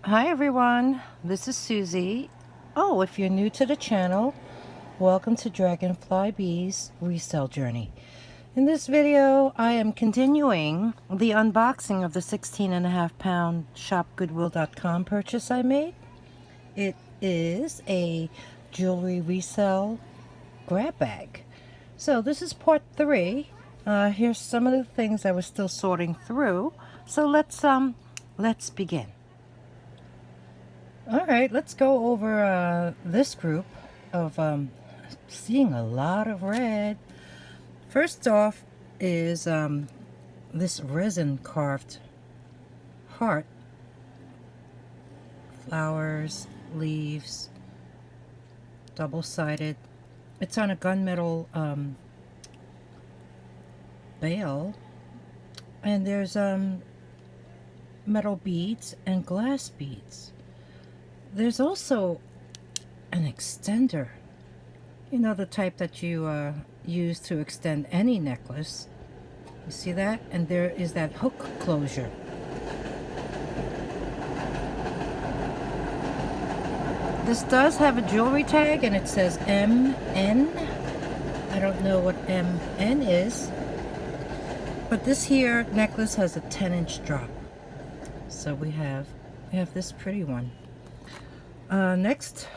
Hi everyone, this is Susie. Oh, if you're new to the channel, welcome to Dragonflybeez resale journey. In this video, I am continuing the unboxing of the 16.5-pound Shopgoodwill.com purchase I made. It is a jewelry resale grab bag. So this is part 3. Here's some of the things I was still sorting through. So let's begin. All right, let's go over this group of seeing a lot of red. First off is this resin carved heart, flowers, leaves, double-sided. It's on a gunmetal bail, and there's metal beads and glass beads. There's also an extender, you know, the type that you use to extend any necklace. You see that? And there is that hook closure. This does have a jewelry tag and it says MN. I don't know what MN is, but this here necklace has a 10-inch drop. So we have this pretty one. Next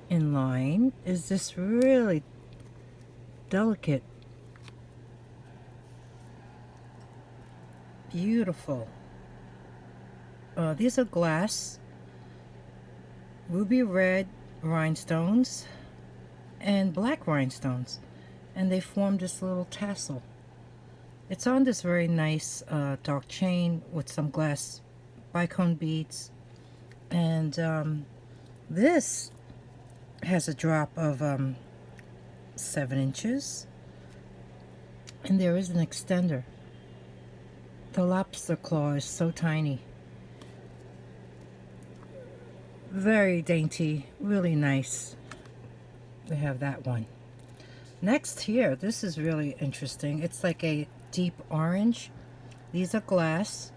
in line is this really delicate, beautiful. These are glass, ruby red rhinestones and black rhinestones, and they form this little tassel. It's on this very nice dark chain with some glass bicone beads, and this has a drop of 7 inches, and there is an extender. The lobster claw is so tiny. Very dainty, really nice. We have that one. Next here, this is really interesting. It's like a deep orange. These are glass,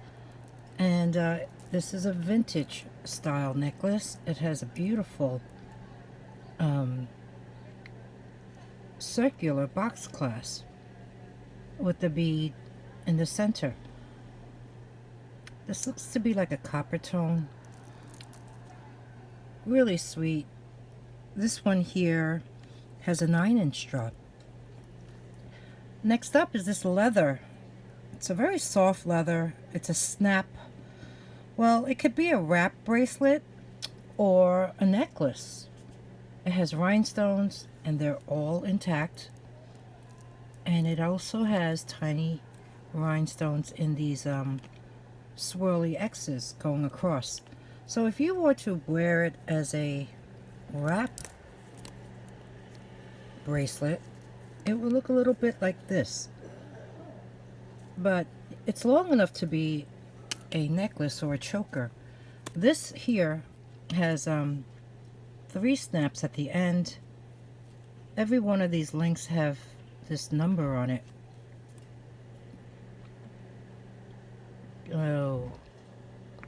and this is a vintage style necklace. It has a beautiful circular box clasp with the bead in the center. This looks to be like a copper tone. Really sweet. This one here has a 9-inch drop. Next up is this leather. It's a very soft leather. It's a snap. Well, it could be a wrap bracelet or a necklace. It has rhinestones and they're all intact. And it also has tiny rhinestones in these swirly X's going across. So if you were to wear it as a wrap bracelet, it would look a little bit like this. But it's long enough to be a necklace or a choker. This here has 3 snaps at the end. Every one of these links have this number on it. Oh,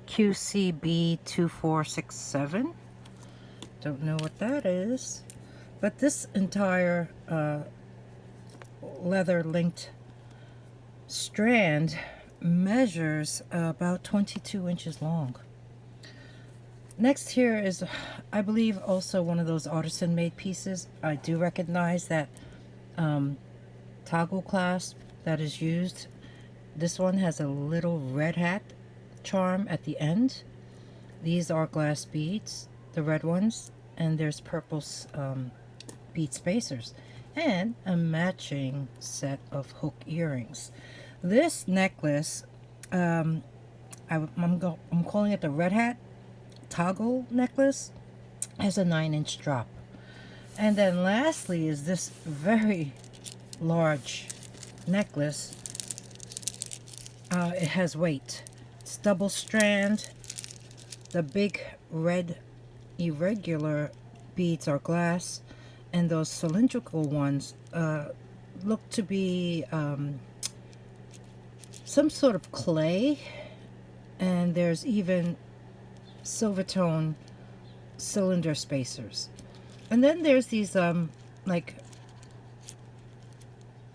QCB2467. Don't know what that is. But this entire leather linked strand measures about 22 inches long. Next here is, I believe, also one of those artisan made pieces. I do recognize that toggle clasp that is used. This one has a little red hat charm at the end. These are glass beads, the red ones, and there's purple bead spacers, and a matching set of hook earrings. This necklace, I'm calling it the red hat toggle necklace, has a 9-inch drop. And then lastly is this very large necklace. It has weight. It's double strand. The big red irregular beads are glass, and those cylindrical ones look to be some sort of clay, and there's even silver tone cylinder spacers. And then there's these like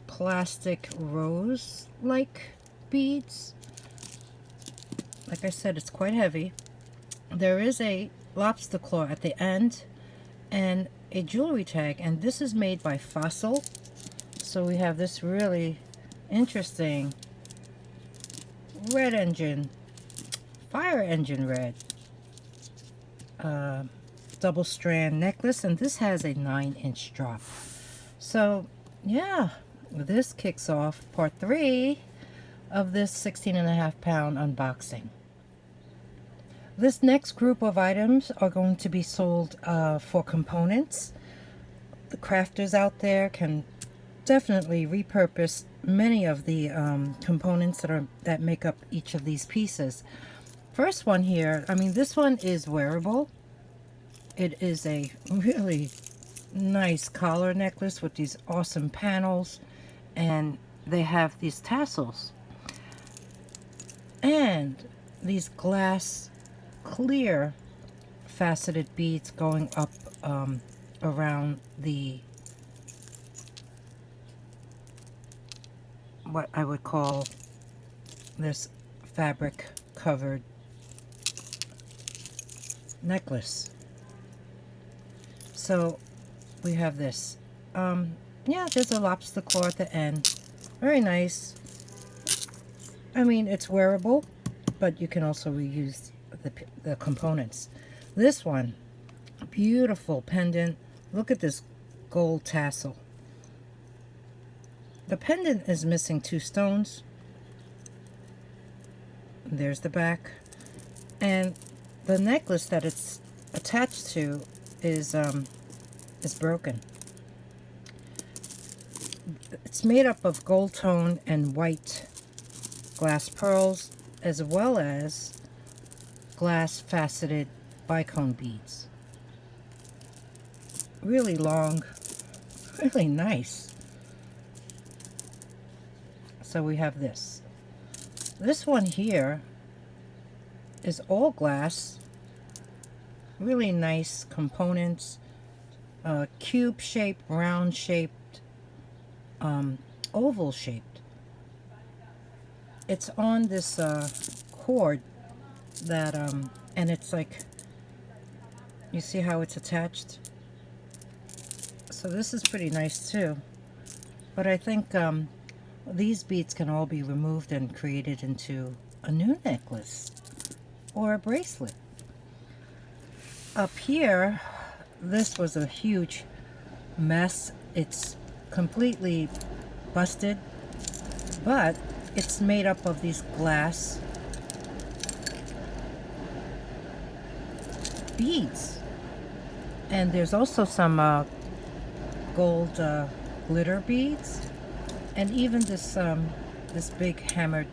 plastic rose like beads. Like I said, it's quite heavy. There is a lobster claw at the end and a jewelry tag, and this is made by Fossil. So we have this really interesting red engine, fire engine red double strand necklace, and this has a 9-inch drop. So yeah, this kicks off part 3 of this 16.5-pound unboxing. This next group of items are going to be sold for components. The crafters out there can definitely repurpose many of the components that make up each of these pieces. First one here, I mean, this one is wearable. It is a really nice collar necklace with these awesome panels, and they have these tassels and these glass clear faceted beads going up around the, what I would call this fabric covered necklace. So we have this. Yeah, there's a lobster claw at the end. Very nice. I mean, it's wearable, but you can also reuse the components. This one, beautiful pendant. Look at this gold tassel. The pendant is missing 2 stones. There's the back, and the necklace that it's attached to is broken. It's made up of gold tone and white glass pearls, as well as glass faceted bicone beads. Really long, really nice. So we have this. This one here is all glass, really nice components, cube shaped, round shaped, oval shaped. It's on this cord that and it's like, you see how it's attached? So this is pretty nice too, but I think these beads can all be removed and created into a new necklace or a bracelet. Up here, this was a huge mess. It's completely busted, but it's made up of these glass beads, and there's also some gold glitter beads, and even this this big hammered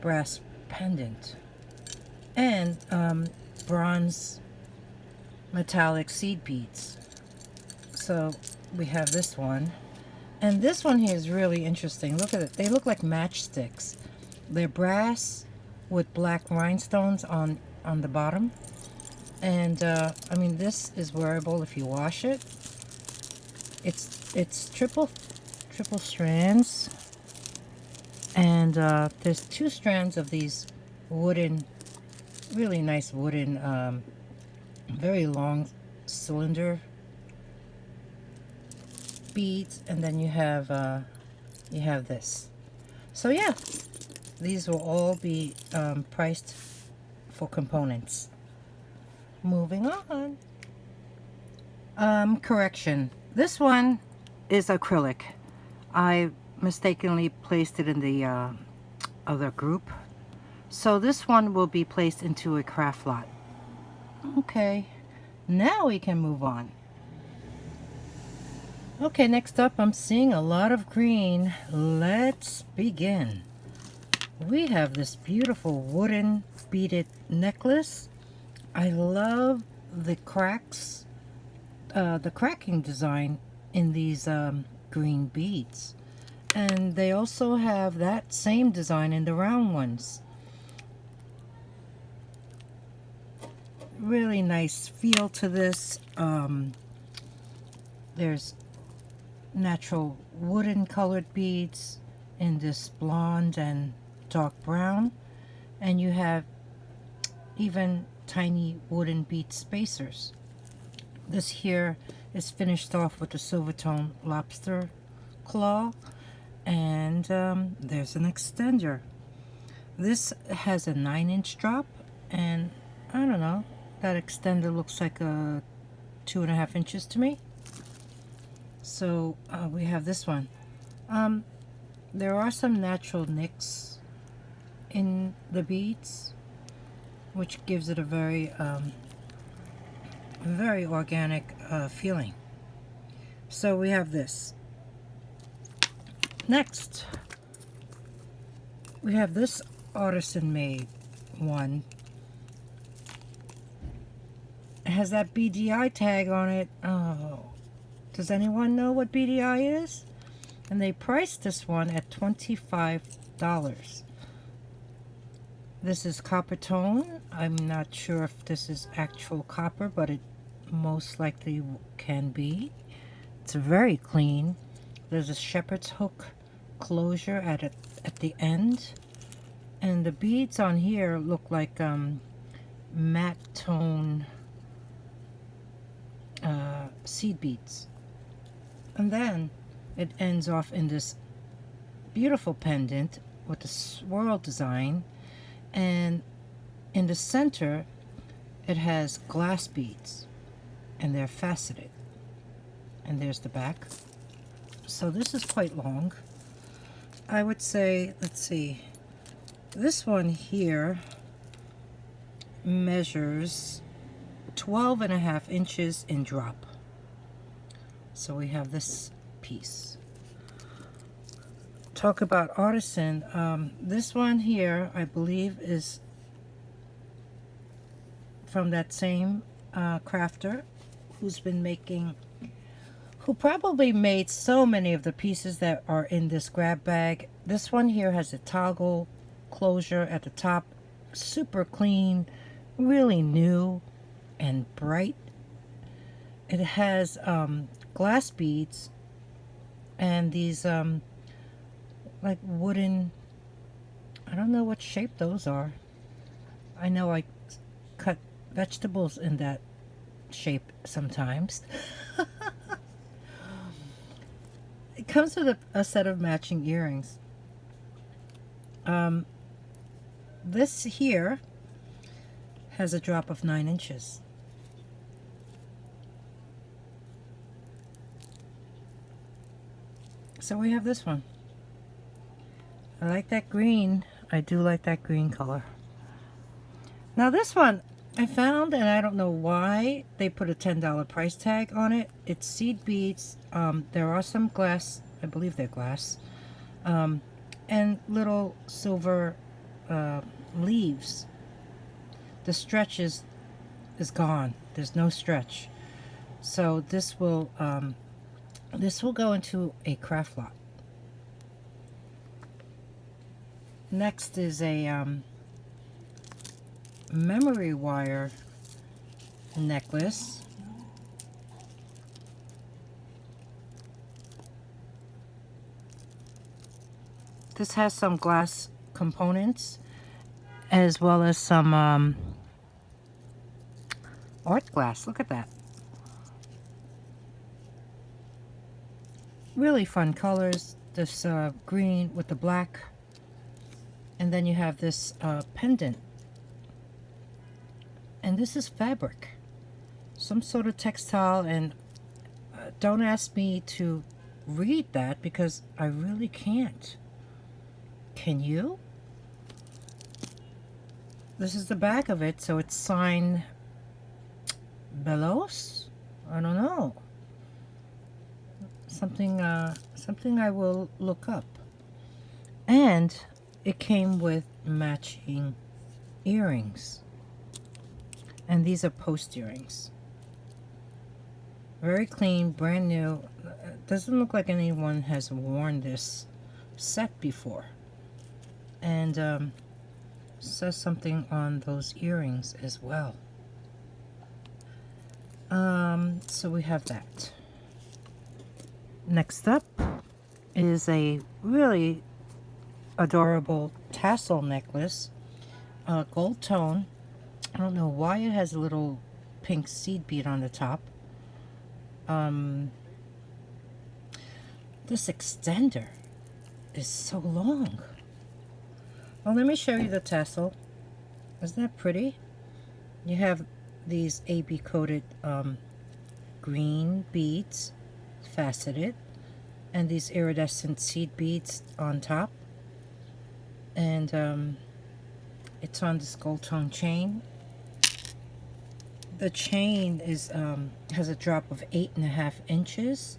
brass pendant, and bronze metallic seed beads. So we have this one, and this one here is really interesting. Look at it. They look like matchsticks. They're brass with black rhinestones on the bottom, and I mean, this is wearable if you wash it. It's triple strands, and there's 2 strands of these wooden, really nice wooden, very long cylinder beads, and then you have this. So yeah, these will all be priced for components. Moving on. Correction. This one is acrylic. I mistakenly placed it in the other group. So this one will be placed into a craft lot. Okay, now we can move on. Okay, next up, I'm seeing a lot of green. Let's begin. We have this beautiful wooden beaded necklace. I love the cracks, the cracking design in these green beads. And they also have that same design in the round ones. really nice feel to this. There's natural wooden colored beads in this blonde and dark brown, and you have even tiny wooden bead spacers. This here is finished off with the silver tone lobster claw, and there's an extender. This has a 9-inch drop, and I don't know, that extender looks like a 2.5 inches to me. So we have this one. There are some natural nicks in the beads, which gives it a very very organic feeling. So we have this. Next, we have this artisan made one. It has that BDI tag on it. Oh, does anyone know what BDI is? And they priced this one at $25. This is copper tone. I'm not sure if this is actual copper, but it most likely can be. It's very clean. There's a shepherd's hook closure at the end, and the beads on here look like matte tone seed beads. And then it ends off in this beautiful pendant with the swirl design, and in the center it has glass beads, and they're faceted. And there's the back. So this is quite long. I would say, let's see, this one here measures 12.5 inches in drop. So we have this piece. Talk about artisan. This one here, I believe, is from that same crafter who's been making, who probably made so many of the pieces that are in this grab bag. This one here has a toggle closure at the top, super clean, really new and bright. It has glass beads and these like wooden, I don't know what shape those are. I know I cut vegetables in that shape sometimes. It comes with a set of matching earrings. This here has a drop of 9 inches. So we have this one. I like that green. I do like that green color. Now this one I found, and I don't know why they put a $10 price tag on it. It's seed beads. There are some glass, I believe they're glass, and little silver leaves. The stretch is gone. There's no stretch. So this will go into a craft lot. Next is a memory wire necklace. This has some glass components as well as some art glass. Look at that. Really fun colors. This green with the black. And then you have this pendant. And this is fabric. Some sort of textile. And don't ask me to read that because I really can't. Can you? This is the back of it. So it's signed Belos? I don't know. Something I will look up. And it came with matching earrings. And these are post earrings. Very clean, brand new. Doesn't look like anyone has worn this set before. And says something on those earrings as well. So we have that. Next up is a really adorable tassel necklace, gold tone. I don't know why it has a little pink seed bead on the top. This extender is so long. Well, let me show you the tassel. Isn't that pretty? You have these AB coated green beads, faceted, and these iridescent seed beads on top. And it's on this gold tone chain. The chain is has a drop of 8.5 inches,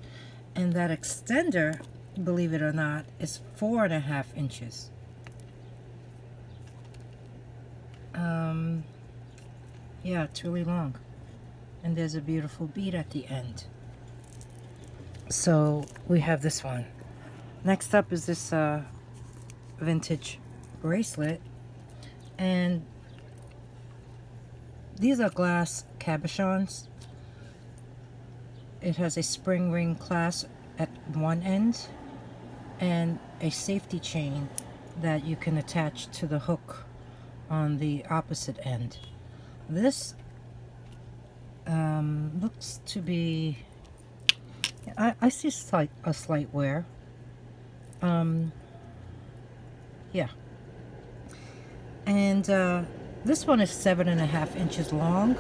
and that extender, believe it or not, is 4.5 inches. Yeah, it's really long, and there's a beautiful bead at the end. So we have this one. Next up is this vintage bracelet, and these are glass cabochons. It has a spring ring clasp at one end and a safety chain that you can attach to the hook on the opposite end. This looks to be, I see a slight wear. Yeah. And this one is 7.5 inches long.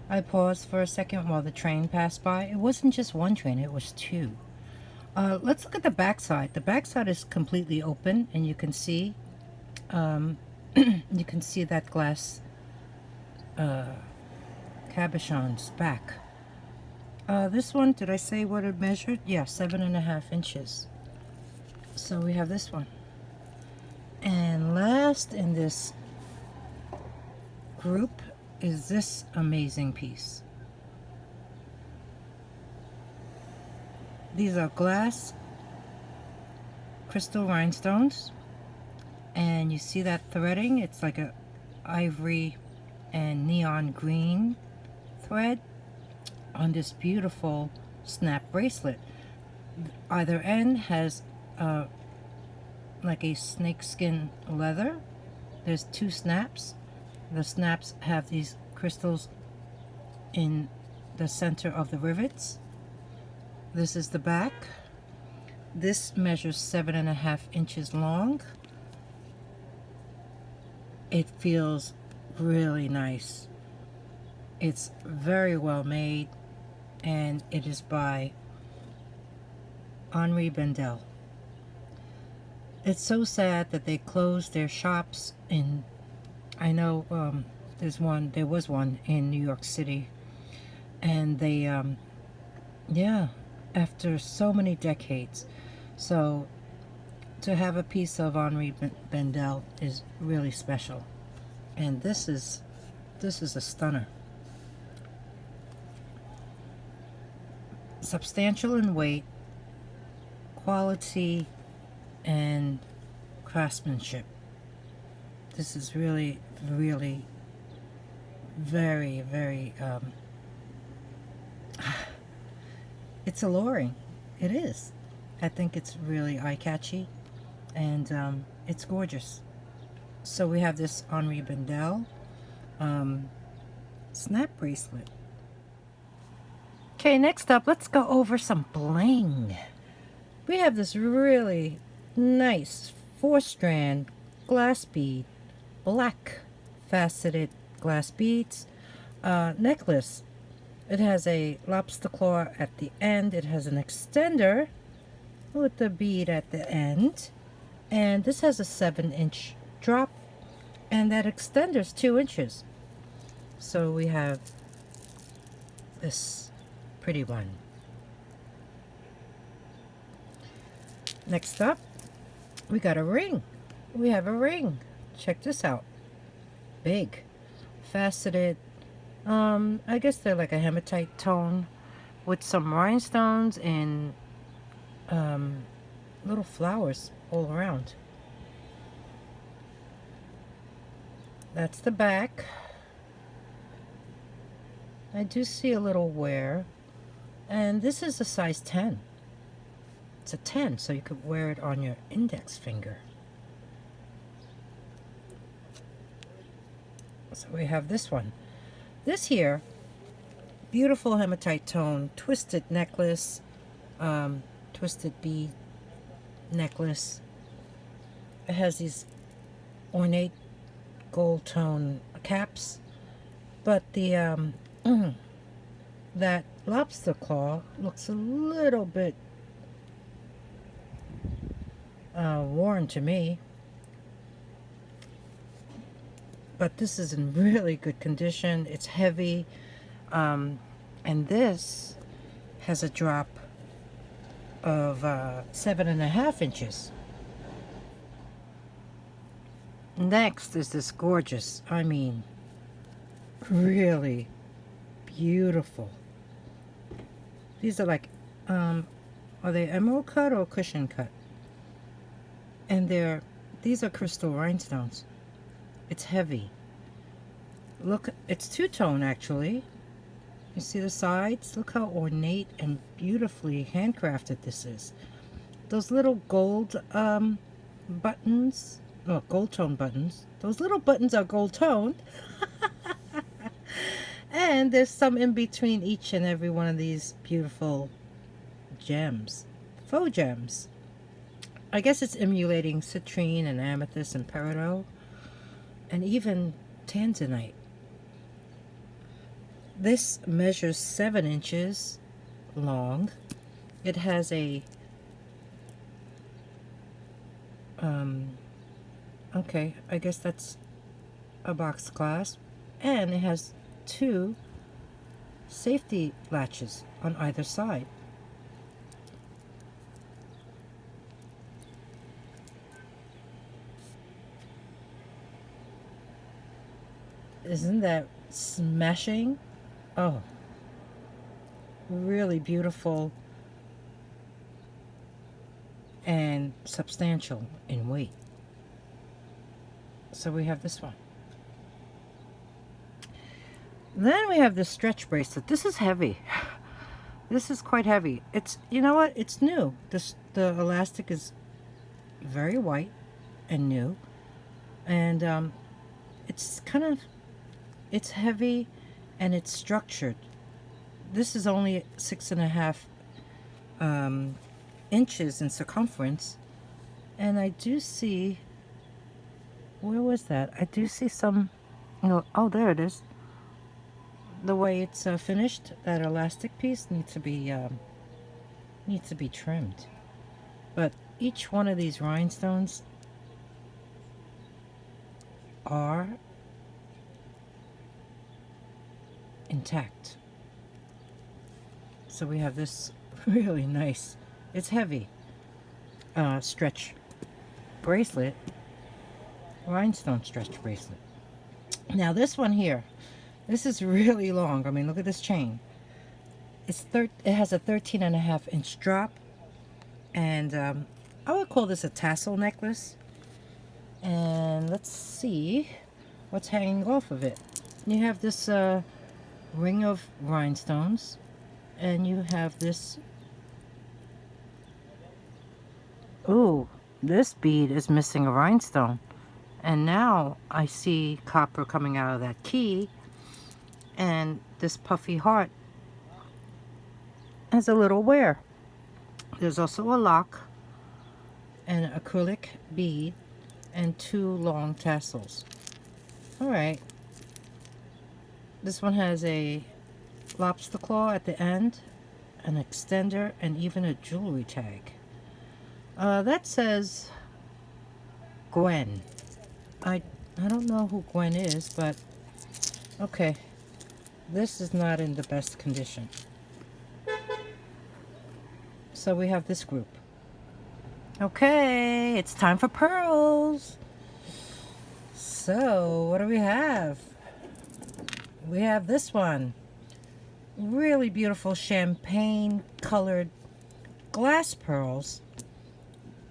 I paused for a second while the train passed by. It wasn't just one train, it was two. Let's look at the back side. The back side is completely open, and you can see you can see that glass cabochon's back. This one, did I say what it measured? Yeah, 7.5 inches. So we have this one. And last in this group is this amazing piece. These are glass crystal rhinestones, and you see that threading? It's like a ivory and neon green thread on this beautiful snap bracelet. Either end has like a snakeskin leather. There's two snaps. The snaps have these crystals in the center of the rivets. This is the back. This measures 7.5 inches long. It feels really nice. It's very well made, and it is by Henri Bendel. It's so sad that they closed their shops in, I know there was one in New York City, and they yeah, after so many decades. So to have a piece of Henri Bendel is really special, and this is a stunner. Substantial in weight, quality, and craftsmanship. This is really, really very, very it's alluring. It is. I think it's really eye-catchy, and it's gorgeous. So we have this Henri Bendel snap bracelet. Okay, next up, let's go over some bling. We have this really nice 4-strand glass bead, black faceted glass beads necklace. It has a lobster claw at the end. It has an extender with the bead at the end, and this has a 7-inch drop, and that extender is 2 inches. So we have this pretty one. Next up, we got a ring. We have a ring. Check this out. Big, faceted. I guess they're like a hematite tone with some rhinestones and little flowers all around. That's the back. I do see a little wear. And this is a size 10. It's a 10, so you could wear it on your index finger. So we have this one. This here, beautiful hematite tone, twisted necklace, twisted bead necklace. It has these ornate gold tone caps, but the that lobster claw looks a little bit worn to me, but this is in really good condition. It's heavy, and this has a drop of 7.5 inches. Next is this gorgeous, I mean, really beautiful. These are like, are they emerald cut or cushion cut? And these are crystal rhinestones. It's heavy. Look, it's two-tone actually. You see the sides? Look how ornate and beautifully handcrafted this is. Those little gold buttons, no, gold tone buttons. Those little buttons are gold toned. And there's some in between each and every one of these beautiful gems. Faux gems. I guess it's emulating citrine and amethyst and peridot. And even tanzanite. This measures 7 inches long. It has a okay, I guess that's a box clasp, and it has 2 safety latches on either side. Isn't that smashing? Oh, really beautiful and substantial in weight. So we have this one. Then we have this stretch bracelet. This is heavy. This is quite heavy. It's, you know what? It's new. The elastic is very white and new. And it's kind of, it's heavy and it's structured. This is only 6.5 inches in circumference. And I do see, where was that? I do see some, oh, there it is. The way it's finished, that elastic piece needs to be trimmed. But each one of these rhinestones are intact. So we have this really nice, it's heavy, stretch bracelet, rhinestone stretch bracelet. Now this one here, this is really long. I mean, look at this chain. It has a 13.5 inch drop, and I would call this a tassel necklace. And let's see what's hanging off of it. You have this ring of rhinestones, and you have this. Ooh, this bead is missing a rhinestone, and now I see copper coming out of that key. And this puffy heart has a little wear. There's also a lock, an acrylic bead, and 2 long tassels. Alright. This one has a lobster claw at the end, an extender, and even a jewelry tag. That says Gwen. I don't know who Gwen is, but okay. This is not in the best condition. So we have this group. Okay, it's time for pearls. So what do we have? We have this one. Really beautiful champagne colored glass pearls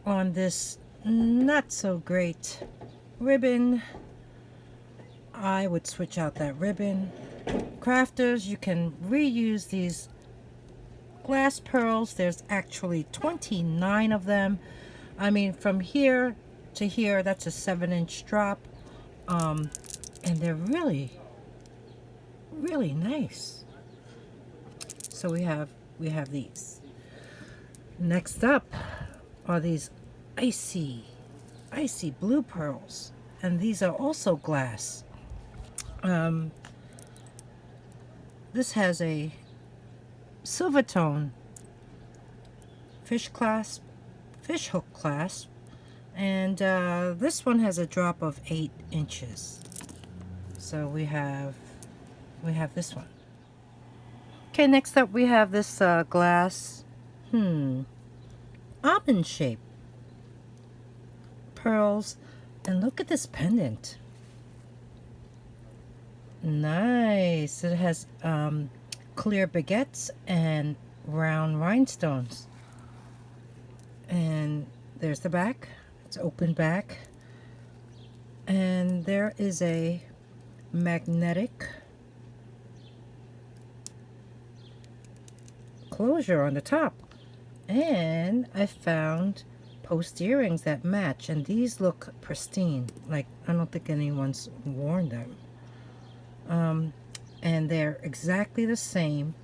on this not so great ribbon. I would switch out that ribbon. crafters, you can reuse these glass pearls. There's actually 29 of them. I mean, from here to here, that's a 7-inch drop. And they're really, really nice. So we have these. Next up are these icy blue pearls, and these are also glass. This has a silver tone fish hook clasp, and this one has a drop of 8 inches. So we have this one. Okay, next up we have this glass almond shape pearls, and look at this pendant. Nice. It has clear baguettes and round rhinestones. And there's the back. It's open back. And there is a magnetic closure on the top. And I found post earrings that match, and these look pristine. Like, I don't think anyone's worn them. And they're exactly the same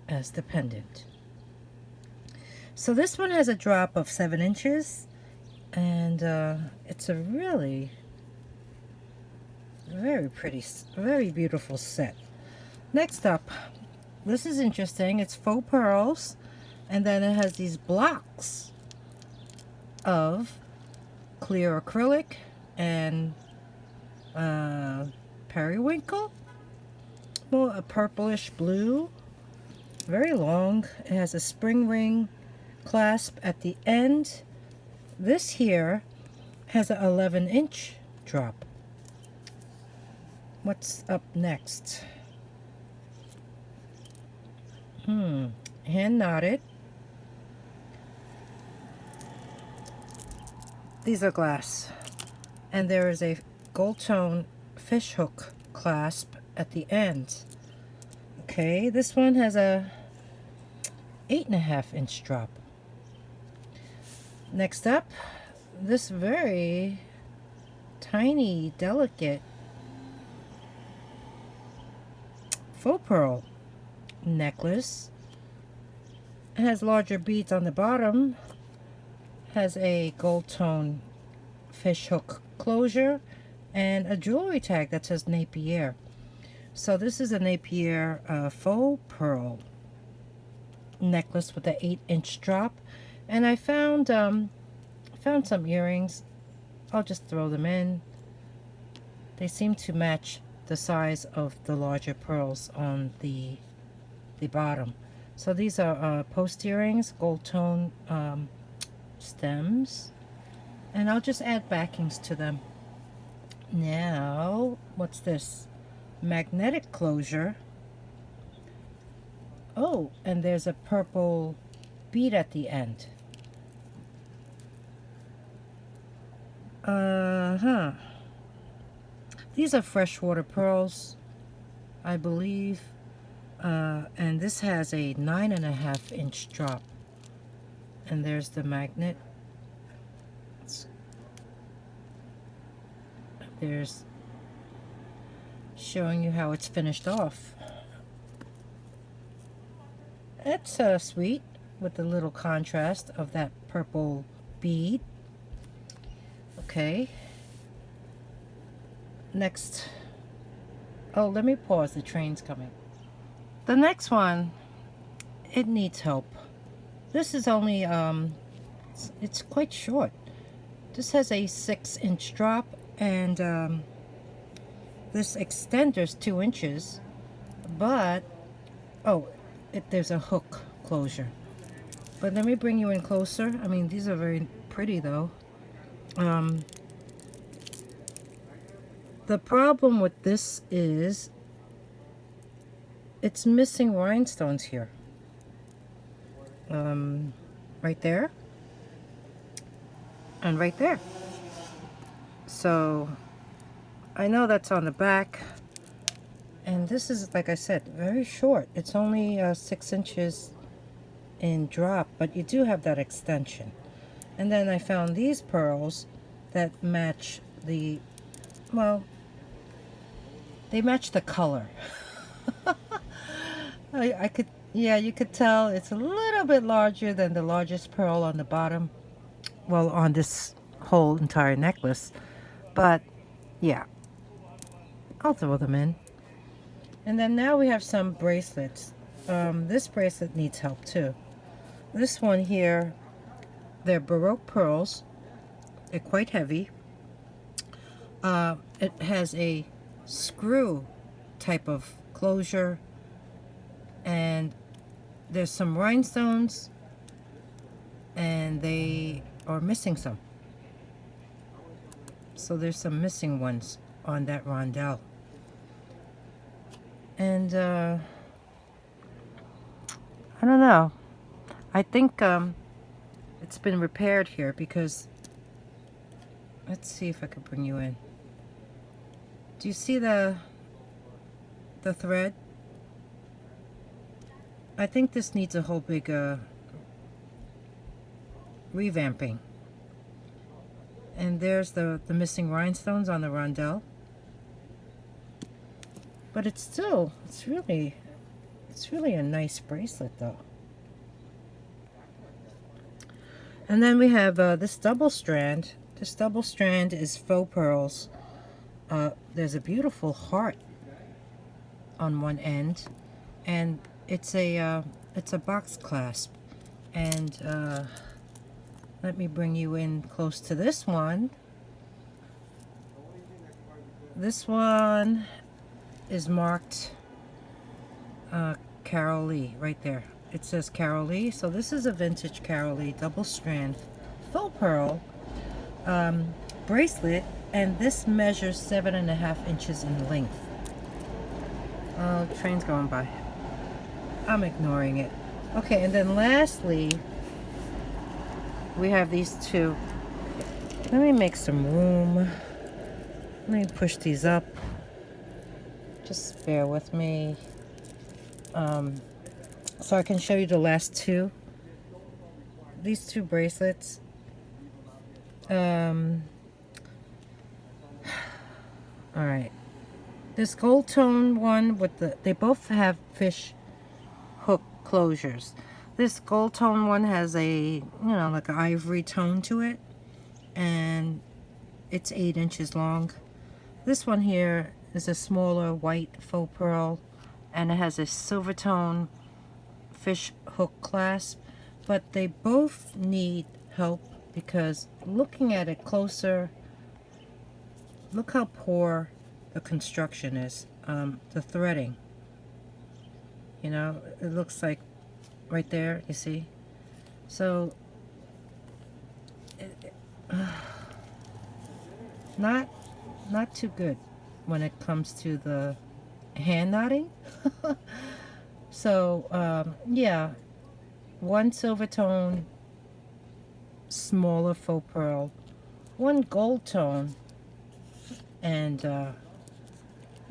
as the pendant. So this one has a drop of 7 inches, and it's a really very pretty, very beautiful set. Next up, this is interesting. It's faux pearls, and then it has these blocks of clear acrylic and periwinkle, well, a purplish blue, very long. It has a spring ring clasp at the end. This here has an 11-inch drop. What's up next? Hand knotted. These are glass, and there is a gold tone fish hook clasp at the end. Okay, this one has a 8.5-inch drop. Next up, this very tiny, delicate faux pearl necklace. It has larger beads on the bottom, has a gold tone fish hook closure, and a jewelry tag that says Napier. So this is a Napier faux pearl necklace with an 8-inch drop. And I found some earrings. I'll just throw them in. They seem to match the size of the larger pearls on the bottom. So these are post earrings, gold tone stems, and I'll just add backings to them. Now, what's this? Magnetic closure. Oh, and there's a purple bead at the end. These are freshwater pearls, I believe. And this has a 9.5-inch drop. And there's the magnet. There's showing you how it's finished off. It's sweet with the little contrast of that purple bead. Okay. Next. Oh, let me pause. The train's coming. The next one, it needs help. This is only, it's quite short. This has a 6-inch drop, and this extender's 2 inches, but, oh, there's a hook closure. But let me bring you in closer. I mean, these are very pretty though. The problem with this is it's missing rhinestones here. Right there and right there. So I know that's on the back, And this is, like I said, very short. It's only 6 inches in drop, but you do have that extension. And then I found these pearls that match the, well, they match the color. I could, yeah, you could tell it's a little bit larger than the largest pearl on the bottom. Well, on this whole entire necklace. But, yeah, I'll throw them in. And then now we have some bracelets. This bracelet needs help too. This one here, they're Baroque Pearls. They're quite heavy. It has a screw type of closure, and there's some rhinestones, and they are missing some. So there's some missing ones on that rondelle. And I don't know. I think it's been repaired here because, let's see if I could bring you in. Do you see the thread? I think this needs a whole big revamping. And there's the missing rhinestones on the rondelle. But it's really a nice bracelet though. And then we have this double strand. This double strand is Faux Pearls. There's a beautiful heart on one end, and it's a box clasp. And let me bring you in close to this one. This one is marked Carol Lee right there. It says Carol Lee. So this is a vintage Carol Lee double strand faux pearl bracelet, and this measures 7.5 inches in length. Oh, train's going by. I'm ignoring it. Okay, and then lastly, we have these two. Let me make some room. Let me push these up. Just bear with me. So I can show you the last two. These two bracelets. Alright. This gold tone one with they both have fish hook closures. This gold tone one has a, like an ivory tone to it, and it's 8 inches long. This one here is a smaller white faux pearl, and it has a silver tone fish hook clasp, but they both need help because looking at it closer, look how poor the construction is. The threading, it looks like right there, you see. So not too good when it comes to the hand knotting. So yeah, one silver tone smaller faux pearl, one gold tone, and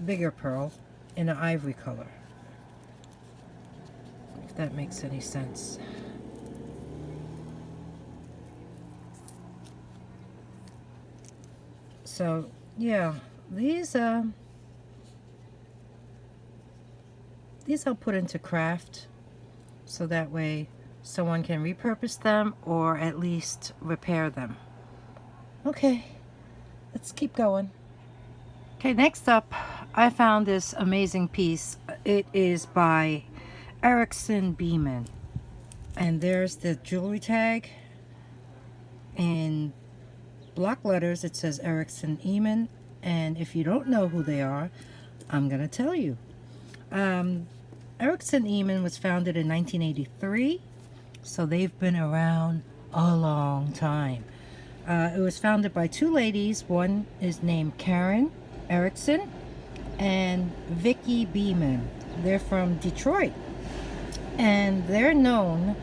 bigger pearl in an ivory color, if that makes any sense. So yeah, these I'll put into craft, so that way someone can repurpose them or at least repair them. Okay, let's keep going. Okay, next up, I found this amazing piece. It is by Erickson Beeman, and there's the jewelry tag. In block letters it says Erickson Beeman, and if you don't know who they are, I'm gonna tell you. Erickson Beeman was founded in 1983, so they've been around a long time. It was founded by two ladies. One is named Karen Erickson and Vicky Beeman. They're from Detroit, and they're known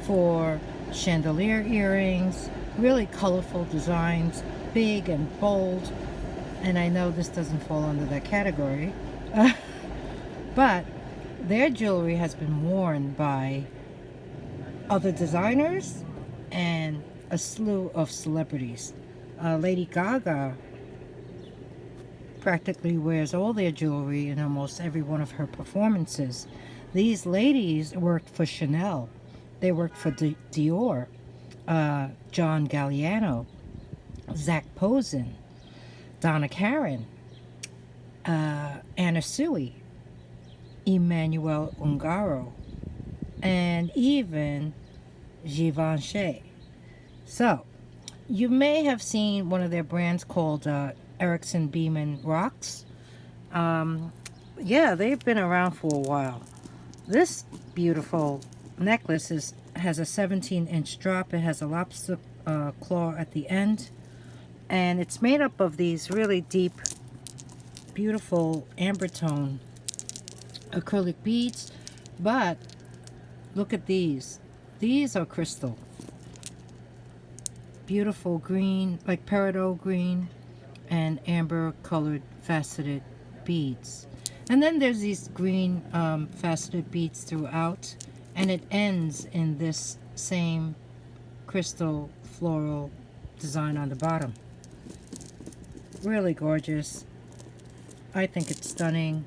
for chandelier earrings, really colorful designs, big and bold. And I know this doesn't fall under that category. but their jewelry has been worn by other designers and a slew of celebrities. Lady Gaga practically wears all their jewelry in almost every one of her performances. These ladies worked for Chanel. They worked for Dior, John Galliano, Zach Posen, Donna Karan, Anna Sui, Emmanuel Ungaro, and even Givenchy. So, you may have seen one of their brands called Erickson Beeman Rocks. Yeah, they've been around for a while. This beautiful necklace has a 17-inch drop. It has a lobster claw at the end. And it's made up of these really deep, beautiful amber tone acrylic beads. But look at these. These are crystal. Beautiful green, like peridot green, and amber colored faceted beads. And then there's these green faceted beads throughout, and it ends in this same crystal floral design on the bottom. Really gorgeous. I think it's stunning,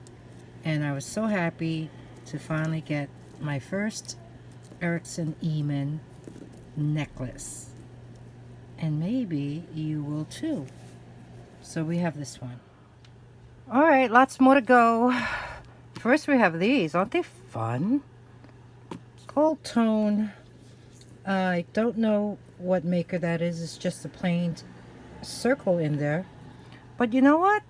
and I was so happy to finally get my first Erickson Eman necklace. And maybe you will too. So we have this one. Alright, lots more to go. First we have these. Aren't they fun? Gold tone. I don't know what maker that is. It's just a plain circle in there. But you know what?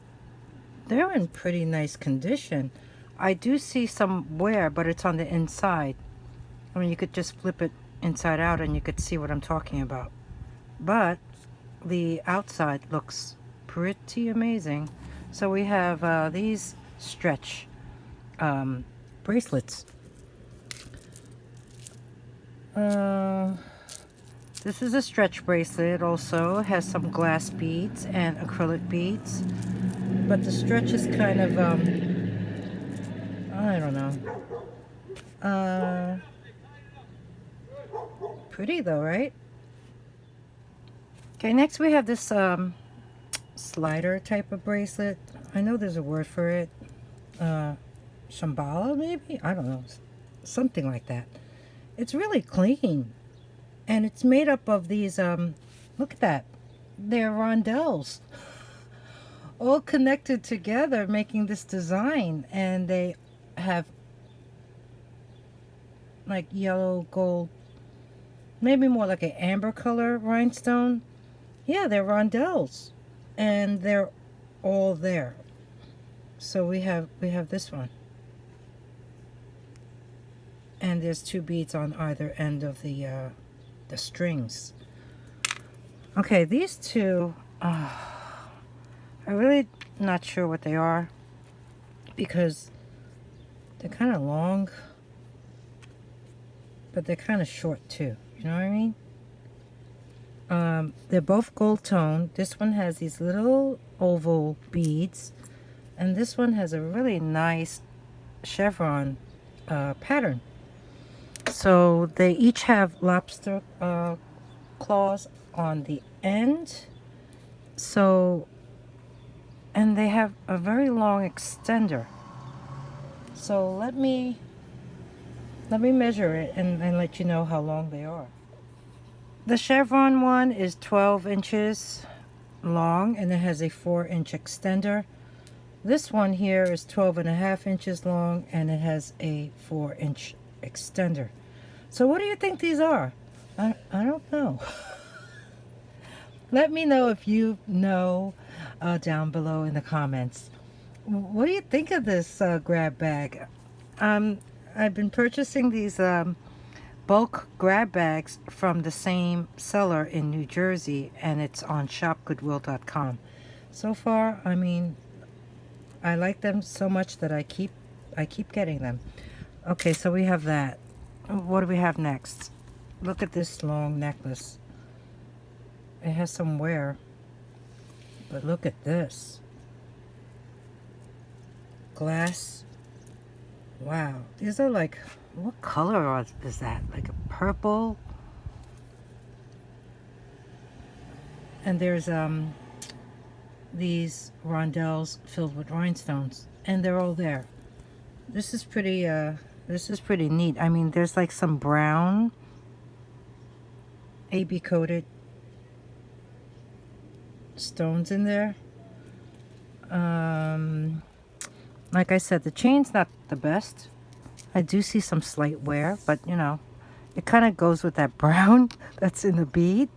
They're in pretty nice condition. I do see some wear, but it's on the inside. I mean, you could just flip it inside out and you could see what I'm talking about. But the outside looks pretty amazing. So we have these stretch bracelets. This is a stretch bracelet also. It has some glass beads and acrylic beads. But the stretch is kind of, I don't know. Pretty though, right? Okay, next we have this slider type of bracelet. I know there's a word for it. Shambhala maybe? I don't know. Something like that. It's really clean. And it's made up of these, look at that. They're rondelles. All connected together making this design. And they have like yellow, gold, maybe more like an amber color rhinestone. Yeah, they're rondelles. And they're all there. So we have this one. And there's two beads on either end of the strings. Okay, these two, I'm really not sure what they are because they're kind of long, but they're kind of short too. You know what I mean? They're both gold tone. This one has these little oval beads, and this one has a really nice chevron pattern. So they each have lobster claws on the end. So, and they have a very long extender. So let me measure it and let you know how long they are. The chevron one is 12 inches long and it has a 4-inch extender. This one here is 12.5 inches long and it has a 4-inch extender. So what do you think these are? I don't know. Let me know if you know down below in the comments. What do you think of this grab bag? I've been purchasing these bulk grab bags from the same seller in New Jersey, and it's on shopgoodwill.com. So far, I mean, I like them so much that I keep getting them. Okay, so we have that. What do we have next? Look at this long necklace. It has some wear, but look at this. Glass Wow, these are like, what color is that? Like a purple. And there's these rondelles filled with rhinestones, and they're all there. This is pretty neat. I mean, there's like some brown AB coated stones in there. Like I said, the chain's not the best. I do see some slight wear, but you know, it kind of goes with that brown that's in the bead.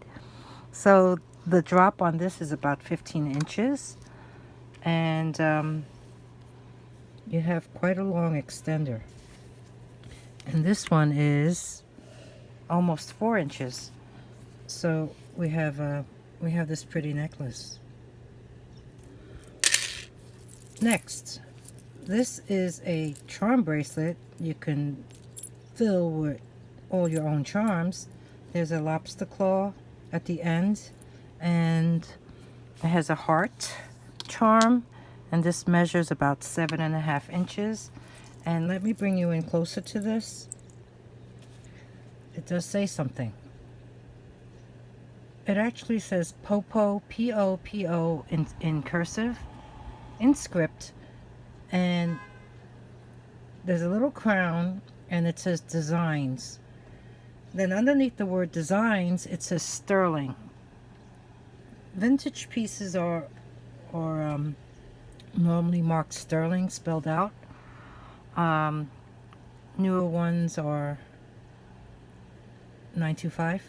So the drop on this is about 15 inches, and you have quite a long extender. And this one is almost 4 inches. So we have this pretty necklace. Next, this is a charm bracelet. You can fill with all your own charms. There's a lobster claw at the end, and it has a heart charm, and this measures about 7.5 inches. And let me bring you in closer to this. It does say something. It actually says POPO, P-O-P-O in cursive, in script, and there's a little crown, and it says designs. Then underneath the word designs, it says sterling. Vintage pieces are normally marked sterling, spelled out. Newer ones are 925.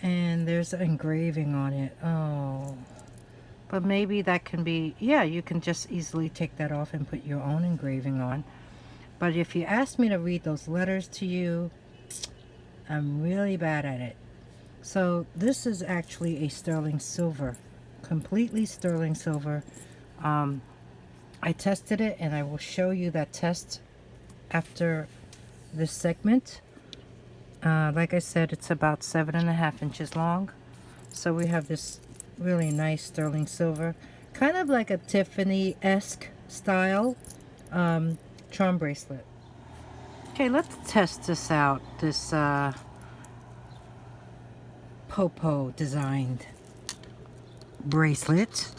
And there's an engraving on it. Oh, but maybe that can be, yeah, you can just easily take that off and put your own engraving on. But if you ask me to read those letters to you, I'm really bad at it. So this is actually a sterling silver, completely sterling silver. I tested it, and I will show you that test after this segment. Like I said, it's about 7.5 inches long. So we have this really nice sterling silver, kind of like a Tiffany-esque style charm bracelet. Okay, let's test this out, this POPO designed bracelet.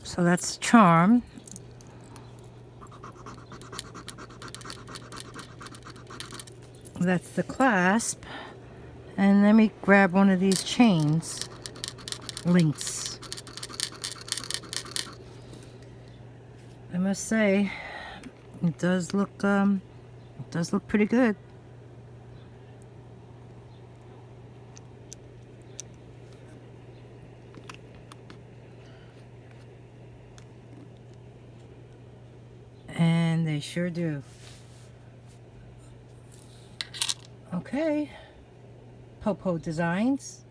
So that's the charm. That's the clasp. And let me grab one of these chains links. I must say, it does look pretty good. And they sure do. Okay, POPO designs.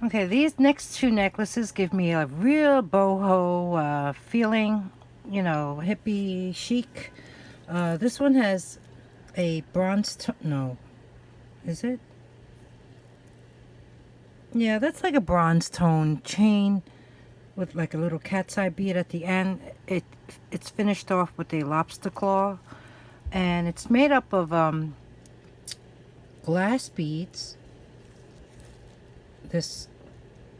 Okay, these next two necklaces give me a real boho feeling, you know, hippie chic. This one has a bronze tone. No, is it? Yeah, that's like a bronze tone chain with like a little cat's eye bead at the end. It's finished off with a lobster claw, and it's made up of glass beads, this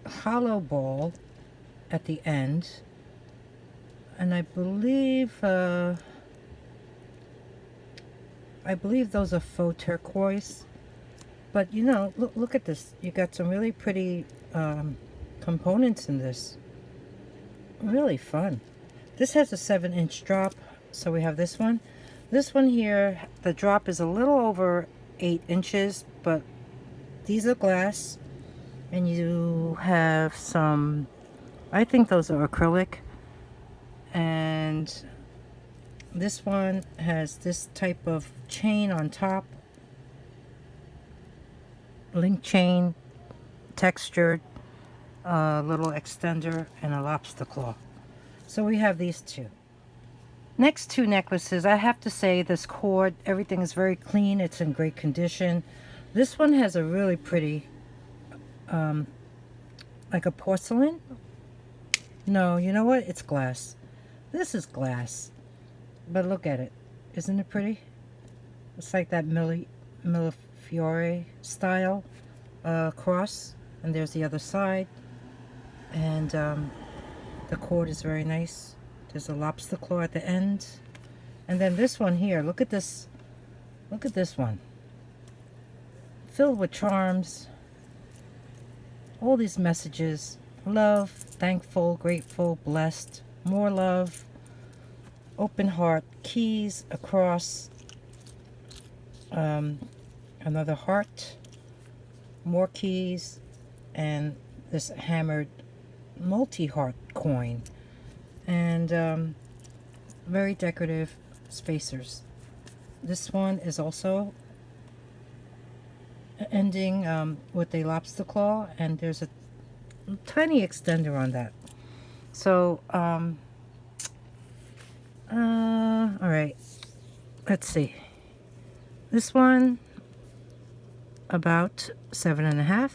hollow ball at the end, and I believe those are faux turquoise. But you know, look at this. You got some really pretty components in this. Really fun. This has a 7-inch drop, so we have this one. This one here, the drop is a little over 8 inches, but these are glass, and you have some, I think those are acrylic, and this one has this type of chain on top, link chain, textured, little extender, and a lobster claw. So we have these two. Next two necklaces, I have to say this cord, everything is very clean. It's in great condition. This one has a really pretty, like a porcelain. No, you know what? It's glass. This is glass, but look at it. Isn't it pretty? It's like that Millefiore style cross. And there's the other side. And the cord is very nice. There's a lobster claw at the end. And then this one here, look at this. Look at this one. Filled with charms. All these messages. Love, thankful, grateful, blessed, more love, open heart, keys, a cross, another heart, more keys, and this hammered multi-heart coin. And very decorative spacers. This one is also ending with a lobster claw, and there's a tiny extender on that. So all right, let's see. This one about 7.5,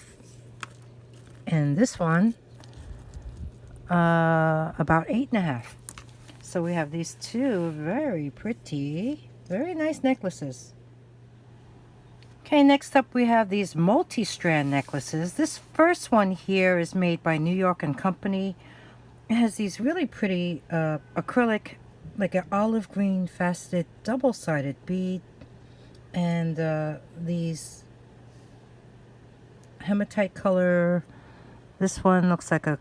and this one about 8.5. So we have these two very pretty, very nice necklaces. Okay, next up we have these multi-strand necklaces. This first one here is made by New York & Company. It has these really pretty acrylic, like an olive green faceted double-sided bead, and these hematite color. This one looks like a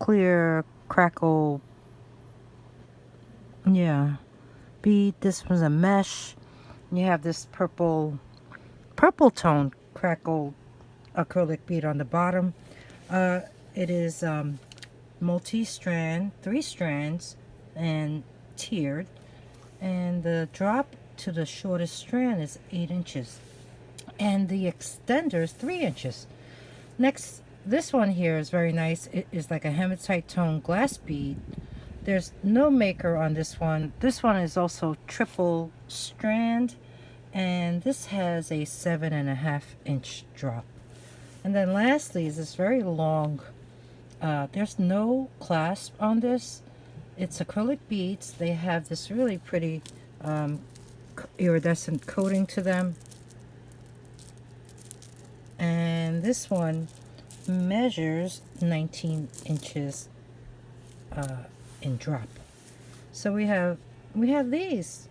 clear crackle, yeah, bead. This one's a mesh. You have this purple tone crackle acrylic bead on the bottom. It is multi-strand, 3 strands, and tiered, and the drop to the shortest strand is 8 inches, and the extender is 3 inches. Next, this one here is very nice. It is like a hematite tone glass bead. There's no maker on this one. This one is also triple strand, and this has a 7.5 inch drop. And then lastly is this very long, there's no clasp on this. It's acrylic beads. They have this really pretty iridescent coating to them. And this one measures 19 inches in drop. So we have these.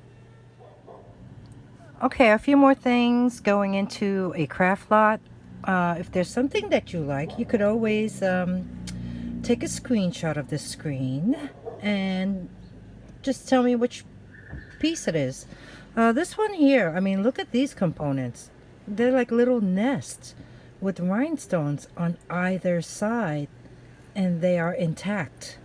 Okay, a few more things going into a craft lot. If there's something that you like, you could always take a screenshot of this screen and just tell me which piece it is. This one here, I mean, look at these components. They're like little nests with rhinestones on either side, and they are intact.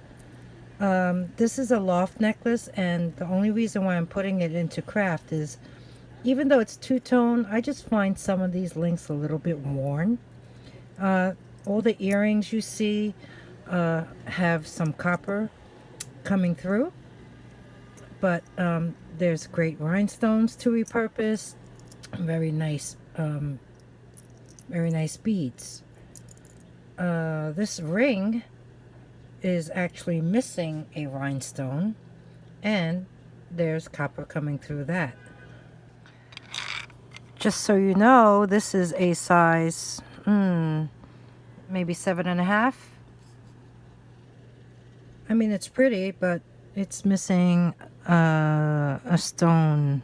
This is a loft necklace, and the only reason why I'm putting it into craft is, even though it's two-tone, I just find some of these links a little bit worn. All the earrings you see have some copper coming through, but there's great rhinestones to repurpose. Very nice beads. This ring is actually missing a rhinestone, and there's copper coming through that. Just so you know, this is a size maybe 7.5. I mean, it's pretty, but it's missing a stone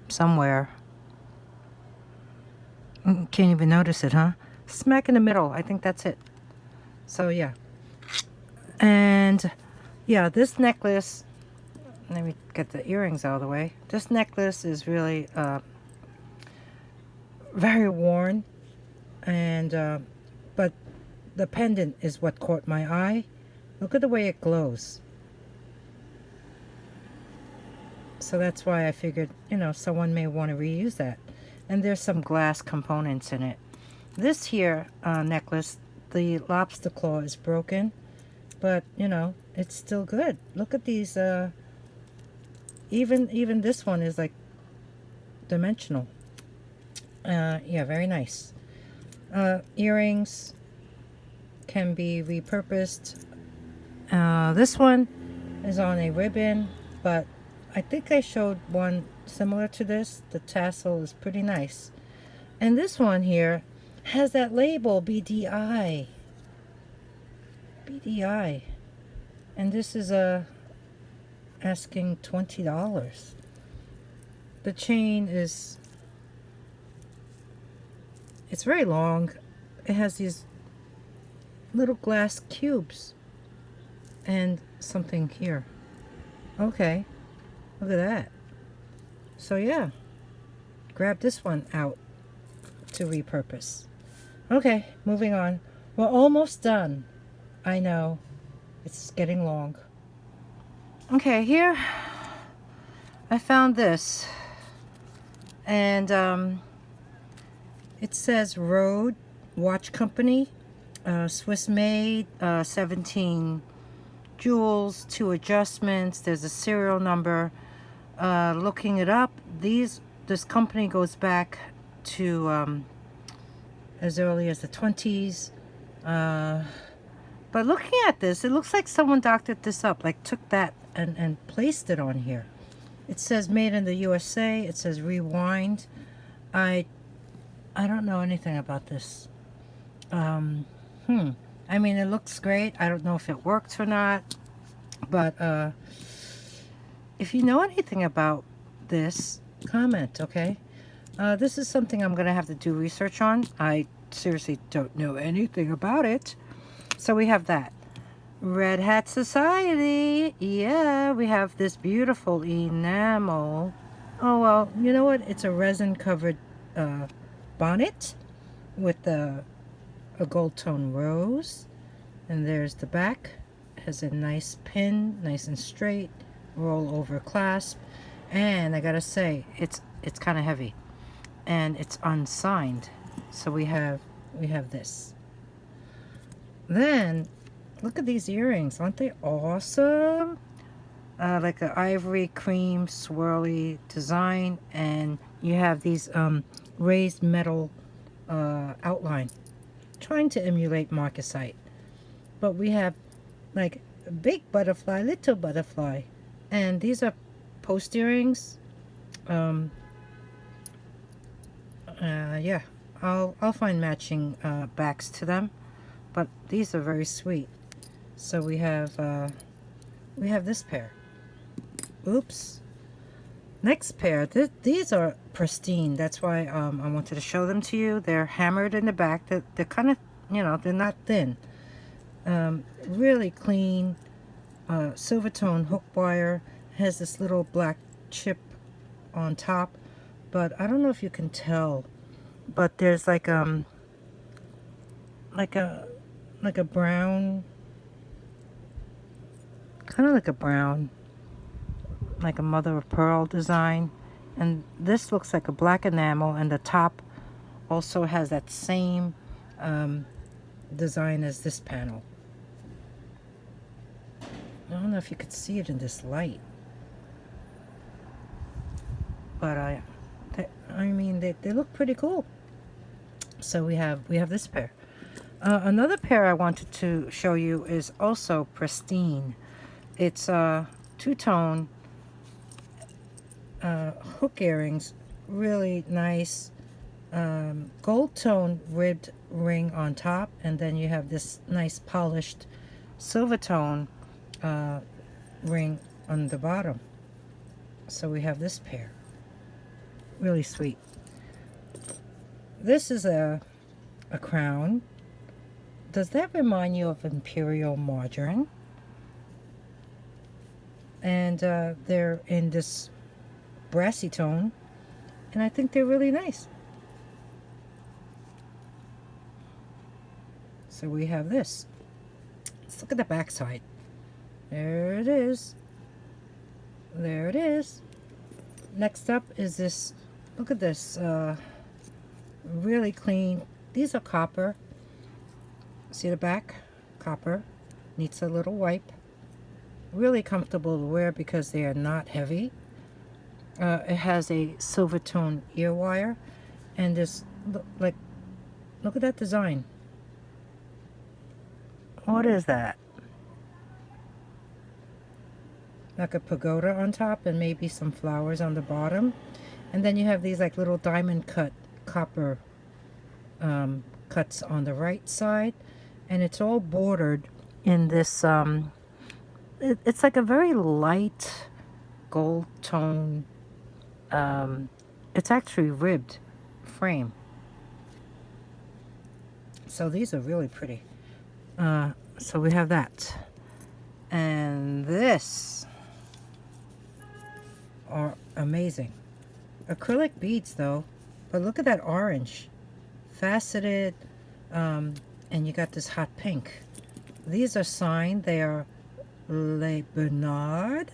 somewhere. Can't even notice it, huh? Smack in the middle. I think that's it. So yeah. And yeah, this necklace, let me get the earrings out of the way. This necklace is really very worn, and but the pendant is what caught my eye. Look at the way it glows. So that's why I figured, you know, someone may want to reuse that. And there's some glass components in it. This here necklace, the lobster claw is broken, but you know, it's still good. Look at these. Even this one is like dimensional. Yeah, very nice. Earrings can be repurposed. This one is on a ribbon, but I think I showed one similar to this. The tassel is pretty nice. And this one here has that label, BDI. BDI. And this is asking $20. The chain is, it's very long. It has these little glass cubes and something here. Okay, look at that. So yeah, grab this one out to repurpose. Okay, moving on. We're almost done. I know, it's getting long. Okay, here I found this, and it says Rode Watch Company, Swiss made, 17 jewels, 2 adjustments. There's a serial number. Looking it up, this company goes back to as early as the 20s. But looking at this, it looks like someone doctored this up, like took that and placed it on here. It says made in the USA. It says rewind. I don't know anything about this. I mean, it looks great. I don't know if it works or not, but if you know anything about this, comment, okay? This is something I'm gonna have to do research on. I seriously don't know anything about it. So we have that. Red Hat Society. Yeah, we have this beautiful enamel. Oh, well, you know what? It's a resin-covered bonnet with a gold tone rose. And there's the back. It has a nice pin, nice and straight, roll over clasp. And I gotta say, it's kind of heavy. And it's unsigned. So we have this. Then, look at these earrings. Aren't they awesome? Like an ivory cream swirly design. And you have these raised metal outline. Trying to emulate marcasite. But we have like a big butterfly, little butterfly. And these are post earrings. Yeah, I'll find matching backs to them. But these are very sweet. So we have this pair. Oops. Next pair. These are pristine. That's why I wanted to show them to you. They're hammered in the back. They're kind of, you know, they're not thin. Really clean. Silver tone hook wire. Has this little black chip on top. But I don't know if you can tell. But there's like a brown, kind of like a brown, like a mother of pearl design. And this looks like a black enamel, and the top also has that same design as this panel. I don't know if you could see it in this light, but I mean they look pretty cool. So we have this pair. Another pair I wanted to show you is also pristine. It's two-tone hook earrings, really nice, gold tone ribbed ring on top, and then you have this nice polished silver tone ring on the bottom. So we have this pair, really sweet. This is a crown. Does that remind you of imperial margarine? And they're in this brassy tone, and I think they're really nice. So we have this. Let's look at the back side. There it is. There it is. Next up is this. Look at this. Really clean. These are copper. See the back? Copper. Needs a little wipe. Really comfortable to wear because they are not heavy. It has a silver tone ear wire, and this look at that design. What is that? like a pagoda on top and maybe some flowers on the bottom. And then you have these like little diamond cut copper cuts on the right side, and it's all bordered in this it's like a very light gold tone. It's actually ribbed frame, so these are really pretty. So we have that, and this are amazing acrylic beads though, but look at that orange faceted, and you got this hot pink. These are signed. They are Le Bernard,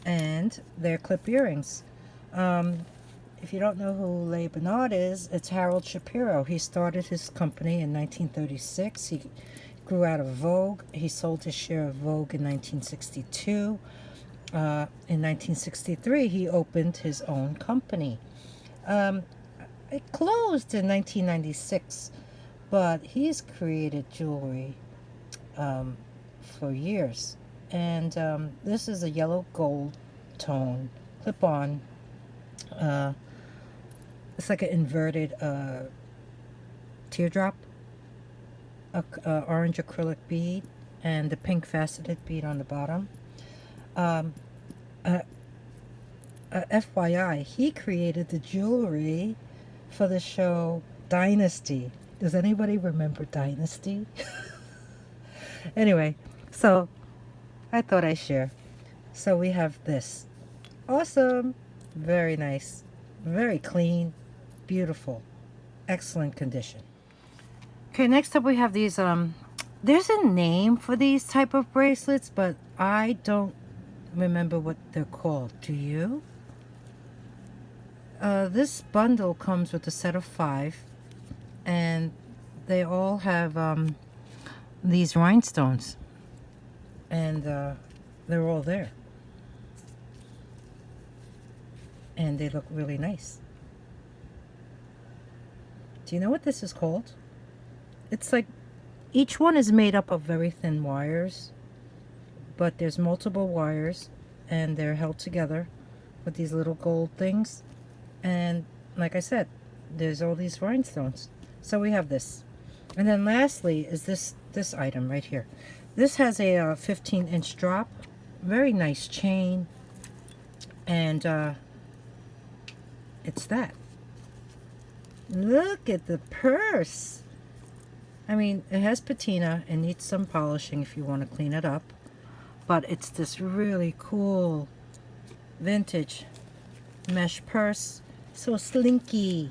and they're clip earrings. If you don't know who Le Bernard is, it's Harold Shapiro. He started his company in 1936. He grew out of Vogue. He sold his share of Vogue in 1962. In 1963, he opened his own company. It closed in 1996, but he's created jewelry for years. And this is a yellow gold tone clip-on. It's like an inverted teardrop, orange acrylic bead, and the pink faceted bead on the bottom. FYI, he created the jewelry for the show Dynasty. Does anybody remember Dynasty? Anyway, so I thought I'd share. So we have this. Awesome. Very nice. Very clean. Beautiful. Excellent condition. Okay, next up we have these, there's a name for these type of bracelets, but I don't remember what they're called. Do you? This bundle comes with a set of 5, and they all have these rhinestones, and they're all there, and they look really nice. Do you know what this is called? It's like each one is made up of very thin wires, but there's multiple wires, and they're held together with these little gold things. And like I said, there's all these rhinestones. So we have this. And then lastly is this item right here. This has a 15-inch drop. Very nice chain. And it's that. Look at the purse. I mean, it has patina and needs some polishing if you want to clean it up. But it's this really cool vintage mesh purse. So slinky.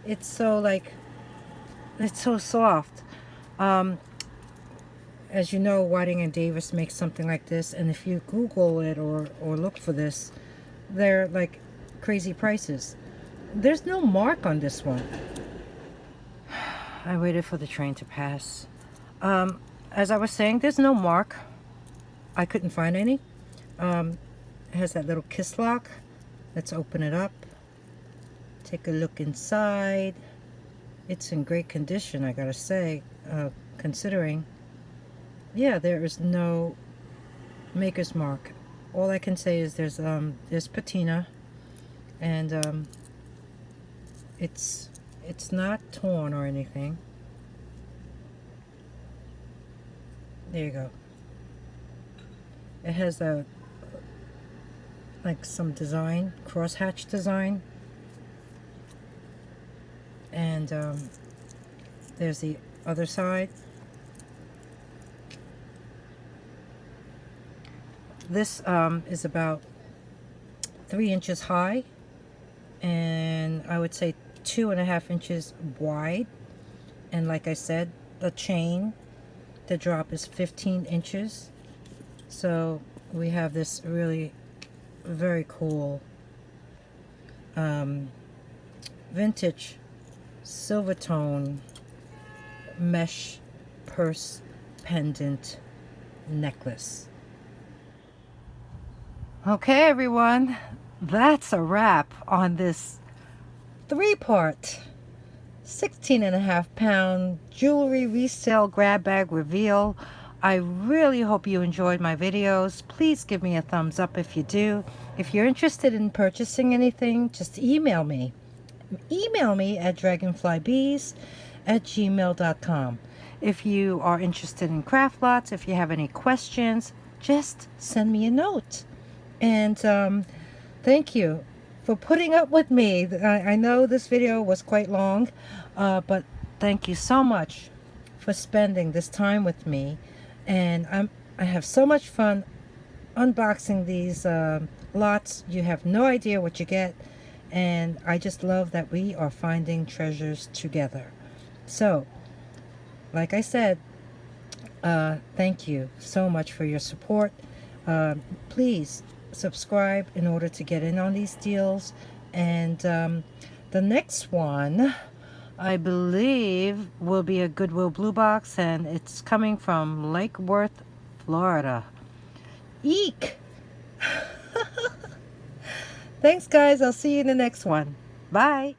It's so like, it's so soft. As you know, Whiting and Davis makes something like this, and if you Google it or look for this, they're like crazy prices. There's no mark on this one. I waited for the train to pass. As I was saying, there's no mark. I couldn't find any. It has that little kiss lock. Let's open it up. Take a look inside. It's in great condition, I gotta say, considering. Yeah, there is no maker's mark. All I can say is there's patina, and it's not torn or anything. There you go. It has a like some design, crosshatch design. And there's the other side. This is about 3 inches high, and I would say 2.5 inches wide. And like I said, the chain, the drop is 15 inches. So we have this really very cool vintage silver tone mesh purse pendant necklace. Okay, everyone, that's a wrap on this 3-part 16.5-pound jewelry resale grab bag reveal I really hope you enjoyed my videos. Please give me a thumbs up if you do. If you're interested in purchasing anything, just email me. Email me at dragonflybeez@gmail.com. If you are interested in craft lots, if you have any questions, just send me a note. And thank you for putting up with me. I know this video was quite long, but thank you so much for spending this time with me. And I have so much fun unboxing these lots. You have no idea what you get. And I just love that we are finding treasures together. So, like I said, thank you so much for your support. Please subscribe in order to get in on these deals. And the next one, I believe, will be a Goodwill Blue Box, and it's coming from Lake Worth, Florida. Eek! Thanks, guys. I'll see you in the next one. Bye.